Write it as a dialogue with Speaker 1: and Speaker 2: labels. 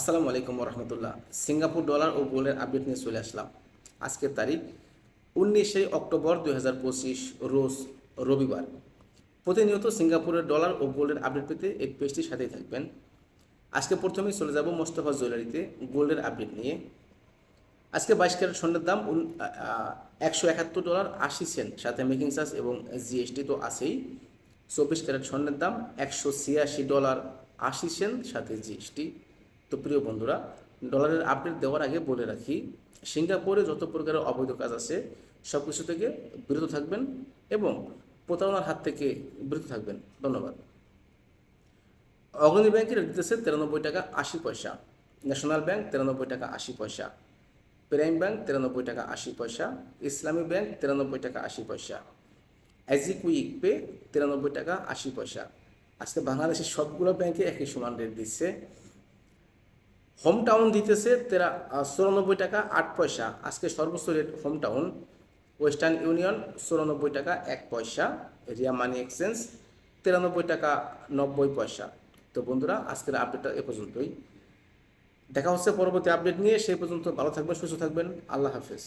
Speaker 1: আসসালামু আলাইকুম রহমতুল্লাহ। Singapore dollar ও গোল্ডের আপডেট নিয়ে চলে আসলাম। আজকের তারিখ 19 অক্টোবর 2025, রোজ রবিবার। প্রতিনিয়ত সিঙ্গাপুরের ডলার ও গোল্ডের আপডেট পেতে এই পেজটির সাথেই থাকবেন। আজকে প্রথমেই চলে যাব মোস্তফা জুয়েলারিতে গোল্ডের আপডেট নিয়ে। আজকে 22 ক্যারেট স্বর্ণের দাম $171.80, সাথে মেকিং চার্জ এবং জিএসটি তো আছেই। 24 ক্যারেট স্বর্ণের দাম $186.80, সাথে জিএসটি। তো প্রিয় বন্ধুরা, ডলারের আপডেট দেওয়ার আগে বলে রাখি, সিঙ্গাপুরে যত প্রকারের অবৈধ কাজ আছে সব কিছু থেকে বিরত থাকবেন এবং প্রতারণার হাত থেকে বিরত থাকবেন। ধন্যবাদ। অগ্রণী ব্যাংকের রেট দিতেছে $93.80, ন্যাশনাল ব্যাংক $93.80, প্রাইম ব্যাংক $93.80, ইসলামী ব্যাংক $93.80, আইজি কুইক পে $93.80। আজকে বাংলাদেশের সবগুলো ব্যাংকে একই সমান রেট দিচ্ছে। হোম টাউন দিতেছে $94.08, আজকে সর্বোচ্চ rate home town. Western union $94.01, Riya money exchange $93.90। তো বন্ধুরা, আজকের আপডেটটা এ পর্যন্তই। দেখা হচ্ছে পরবর্তী আপডেট নিয়ে। সেই পর্যন্ত ভালো থাকবেন, সুস্থ থাকবেন। আল্লাহ হাফেজ।